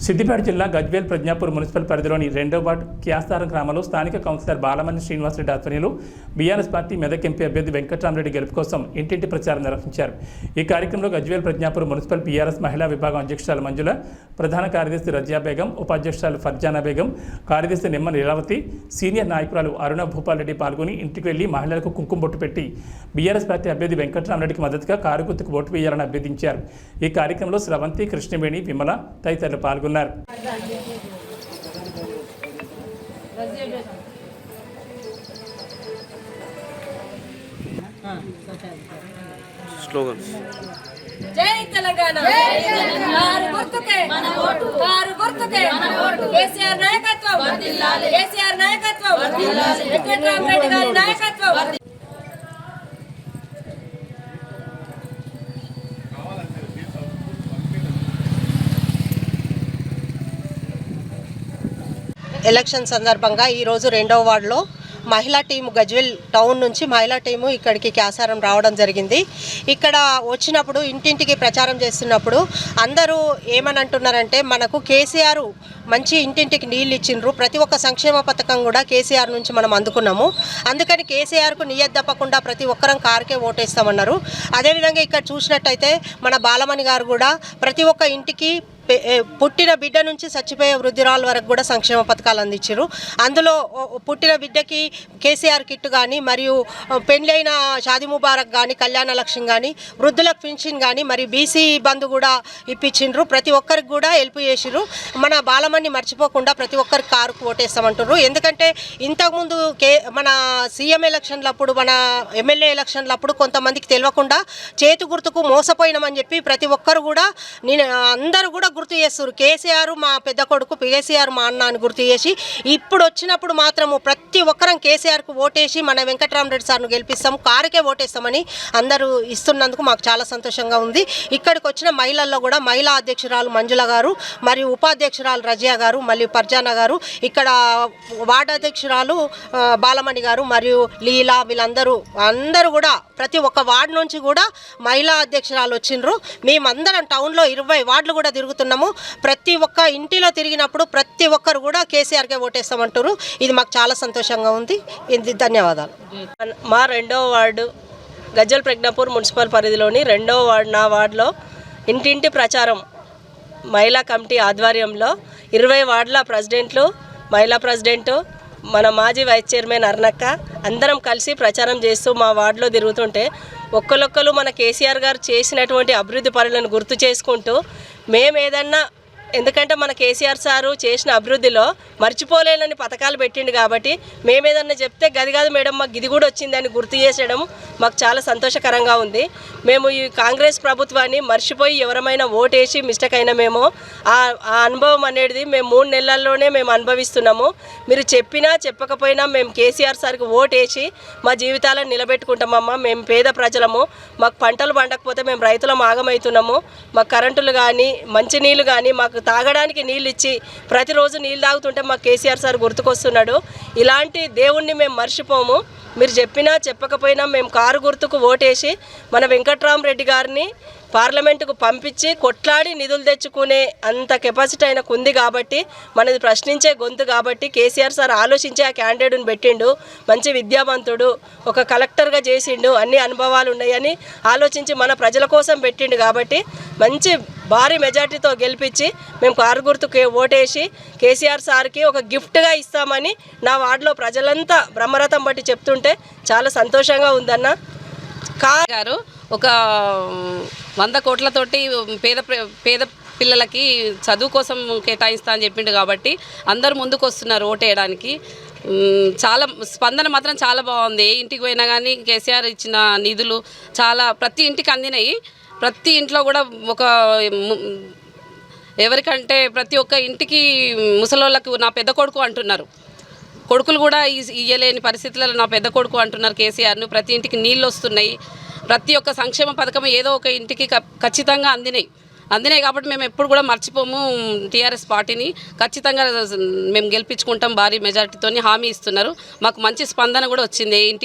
సిద్దిపేట జిల్లా గజ్వేల్ ప్రజ్ఞాపూర్ మున్సిపల్ పరిధిలోని 2వ వార్డు క్యాస్తారం గ్రామంలో స్థానిక కౌన్సిలర్ బాలమణి శ్రీనివాసరెడ్డి ఆధ్వర్యంలో బీఆర్ఎస్ పార్టీ మెదక్ ఎంపీ అభ్యర్థి వెంకట్రామరెడ్డి గెలుపు కోసం ఇంటింటి ప్రచారం నిర్వహించారు. ఈ కార్యక్రమంలో గజ్వేల్ ప్రజ్ఞాపూర్ మున్సిపల్ బీఆర్ఎస్ మహిళా విభాగం అధ్యక్షురాలు మంజుల, ప్రధాన కార్యదర్శి రజియా బేగం, ఉపాధ్యక్షురాలు ఫర్జానా బేగం, కార్యదర్శి నిమ్మ లీలావతి, సీనియర్ నాయకురాలు అరుణ భూపాల్ రెడ్డి పాల్గొని ఇంటికి వెళ్లి మహిళలకు కుంకుమ బొట్టు పెట్టి బీఆర్ఎస్ పార్టీ అభ్యర్థి వెంకట్రామరెడ్డికి మద్దతుగా కారు గుర్తుకు ఓటు వేయాలని అభ్యర్థించారు. ఈ కార్యక్రమంలో స్రవంతి, కృష్ణవేణి, విమల తదితరులు పాల్గొన్నారు. స్లోగన్స్ జై తెలంగాణ, కారు గుర్తుకే మన ఓటు, కారు గుర్తుకే మన ఓటు, కేసీఆర్ నాయకత్వం వర్ధిల్లాలి, కేసీఆర్ నాయకత్వం వర్ధిల్లాలి, వెంకట్రామరెడ్డి గారి నాయకత్వం. ఎలక్షన్ సందర్భంగా ఈరోజు 2వ వార్డులో మహిళా టీము గజ్వేల్ టౌన్ నుంచి మహిళా టీము ఇక్కడికి క్యాసారం రావడం జరిగింది. ఇక్కడ వచ్చినప్పుడు ఇంటింటికి ప్రచారం చేస్తున్నప్పుడు అందరూ ఏమని అంటున్నారంటే, మనకు కేసీఆర్ మంచి ఇంటింటికి నీళ్ళు ఇచ్చిండ్రు, ప్రతి ఒక్క సంక్షేమ పథకం కూడా కేసీఆర్ నుంచి మనం అందుకున్నాము, అందుకని కేసీఆర్కు నియత్ తప్పకుండా ప్రతి ఒక్కరం కారుకే ఓటేస్తామన్నారు. అదేవిధంగా ఇక్కడ చూసినట్టయితే మన బాలమణి గారు కూడా ప్రతి ఒక్క ఇంటికి పుట్టిన బిడ్డ నుంచి చచ్చిపోయే వృద్ధురాల వరకు కూడా సంక్షేమ పథకాలు అందించారు. అందులో పుట్టిన బిడ్డకి కేసీఆర్ కిట్ కానీ, మరియు పెళ్ళైన షాదీ ముబారక్ కానీ, కళ్యాణ లక్ష్మి కానీ, వృద్ధులకు పెన్షన్ కానీ, మరియు బీసీ బంధు కూడా ఇప్పించిండ్రు. ప్రతి ఒక్కరికి కూడా హెల్ప్ చేసిర్రు. మన బాలమణి మర్చిపోకుండా ప్రతి ఒక్కరికి కారుకు ఓటేస్తామంటారు. ఎందుకంటే ఇంతకుముందు మన సీఎం ఎలక్షన్లప్పుడు, మన ఎమ్మెల్యే ఎలక్షన్లప్పుడు కొంతమందికి తెలియకుండా చేతు గుర్తుకు మోసపోయినామని చెప్పి ప్రతి ఒక్కరు కూడా అందరూ కూడా గుర్తు చేస్తారు. కేసీఆర్ మా పెద్ద కొడుకు, కేసీఆర్ మా అన్న అని గుర్తు చేసి ఇప్పుడు వచ్చినప్పుడు మాత్రము ప్రతి ఒక్కరం కేసీఆర్కు ఓటేసి మన వెంకట్రామరెడ్డి సార్ను గెలిపిస్తాము, కారుకే ఓటేస్తామని అందరూ ఇస్తున్నందుకు మాకు చాలా సంతోషంగా ఉంది. ఇక్కడికి వచ్చిన మహిళల్లో కూడా మహిళా అధ్యక్షురాలు మంజుల గారు, మరియు ఉపాధ్యక్షురాలు రజియా గారు, మరియు ఫర్జానా గారు, ఇక్కడ వార్డు అధ్యక్షురాలు బాలమణి గారు, మరియు లీలా, వీళ్ళందరూ కూడా ప్రతి ఒక్క వార్డు నుంచి కూడా మహిళా అధ్యక్షురాలు వచ్చిండ్రు. మేమందరం టౌన్లో 20 వార్డులు కూడా తిరుగుతున్నాము. ప్రతి ఒక్క ఇంటిలో తిరిగినప్పుడు ప్రతి ఒక్కరు కూడా కేసీఆర్కే ఓటేస్తామంటారు. ఇది మాకు చాలా సంతోషంగా ఉంది. ధన్యవాదాలు. మా 2వ వార్డు గజ్వేల్ ప్రజ్ఞాపూర్ మున్సిపల్ పరిధిలోని 2వ వార్డు, నా వార్డులో ఇంటింటి ప్రచారం మహిళా కమిటీ ఆధ్వర్యంలో 20 వార్డుల ప్రెసిడెంట్లు, మహిళా ప్రెసిడెంటు, మన మాజీ వైస్ చైర్మన్ అరుణక్క అందరం కలిసి ప్రచారం చేస్తూ మా వార్డులో తిరుగుతుంటే ఒక్కరొక్కరు మన కేసీఆర్ గారు చేసినటువంటి అభివృద్ధి పనులను గుర్తు చేసుకుంటూ మేము ఏదన్నా, ఎందుకంటే మన కేసీఆర్ సారు చేసిన అభివృద్ధిలో మర్చిపోలేనని పథకాలు పెట్టిండు కాబట్టి మేమేదన్నా చెప్తే గది కాదు మేడం మాకు ఇది కూడా వచ్చిందని గుర్తు చేసడం మాకు చాలా సంతోషకరంగా ఉంది. మేము ఈ కాంగ్రెస్ ప్రభుత్వాన్ని మర్చిపోయి ఎవరమైనా ఓటేసి మిస్టేక్ అయినా మేము ఆ అనుభవం అనేది మేము 3 నెలల్లోనే మేము అనుభవిస్తున్నాము. మీరు చెప్పినా చెప్పకపోయినా మేము కేసీఆర్ సార్కి ఓటేసి మా జీవితాలను నిలబెట్టుకుంటామమ్మా. మేము పేద ప్రజలము, మాకు పంటలు పండకపోతే మేము రైతులం ఆగమవుతున్నాము. మాకు కరెంటులు కానీ, మంచినీళ్ళు కానీ, మాకు తాగడానికి నీళ్ళు ఇచ్చి ప్రతిరోజు నీళ్ళు తాగుతుంటే మాకు కేసీఆర్ సార్ గుర్తుకొస్తున్నాడు. ఇలాంటి దేవుణ్ణి మేము మర్చిపోము. మీరు చెప్పినా చెప్పకపోయినా మేము కారు గుర్తుకు ఓటేసి మన వెంకట్రామరెడ్డి గారిని పార్లమెంటుకు పంపించి కొట్లాడి నిధులు తెచ్చుకునే అంత కెపాసిటీ ఆయనకు ఉంది కాబట్టి, మనది ప్రశ్నించే గొంతు కాబట్టి కేసీఆర్ సార్ ఆలోచించి ఆ క్యాండిడేట్ని పెట్టిండు. మంచి విద్యావంతుడు, ఒక కలెక్టర్గా చేసిండు, అన్ని అనుభవాలు ఉన్నాయని ఆలోచించి మన ప్రజల కోసం పెట్టిండు కాబట్టి మంచి భారీ మెజార్టీతో గెలిపించి మేము కారు గుర్తుకు ఓటేసి కేసీఆర్ సార్కి ఒక గిఫ్ట్గా ఇస్తామని నా వార్డులో ప్రజలంతా బ్రహ్మరథం బట్టి చెప్తుంటే చాలా సంతోషంగా ఉందన్న. గారు ఒక 100 కోట్లతోటి పేద పిల్లలకి చదువు కోసం కేటాయిస్తా అని చెప్పిండు కాబట్టి అందరూ ముందుకు వస్తున్నారు ఓటేయడానికి. చాలా స్పందన మాత్రం చాలా బాగుంది. ఏ ఇంటికి పోయినా కానీ కేసీఆర్ ఇచ్చిన నిధులు చాలా ప్రతి ఇంటికి అందినాయి. ప్రతి ఇంట్లో కూడా ఒక ఎవరికంటే ప్రతి ఒక్క ఇంటికి ముసలోళ్ళకు నా పెద్ద కొడుకు అంటున్నారు. కొడుకులు కూడా ఇయ్యలేని పరిస్థితులలో నా పెద్ద కొడుకు అంటున్నారు కేసీఆర్ను. ప్రతి ఇంటికి నీళ్ళు వస్తున్నాయి. ప్రతి ఒక్క సంక్షేమ పథకం ఏదో ఒక ఇంటికి ఖచ్చితంగా అందినాయి కాబట్టి మేము ఎప్పుడు కూడా మర్చిపోము. టీఆర్ఎస్ పార్టీని ఖచ్చితంగా మేము గెలిపించుకుంటాం భారీ మెజార్టీతో హామీ ఇస్తున్నారు. మాకు మంచి స్పందన కూడా వచ్చింది. ఇంటికి